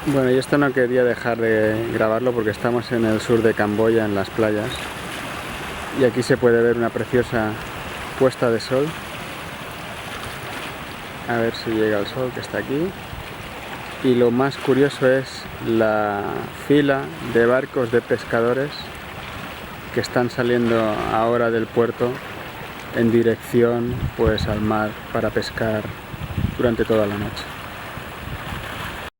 Bueno, y esto no quería dejar de grabarlo porque estamos en el sur de Camboya, en las playas, y aquí se puede ver una preciosa puesta de sol. A ver si llega el sol, que está aquí. Y lo más curioso es la fila de barcos de pescadores que están saliendo ahora del puerto en dirección pues al mar para pescar durante toda la noche.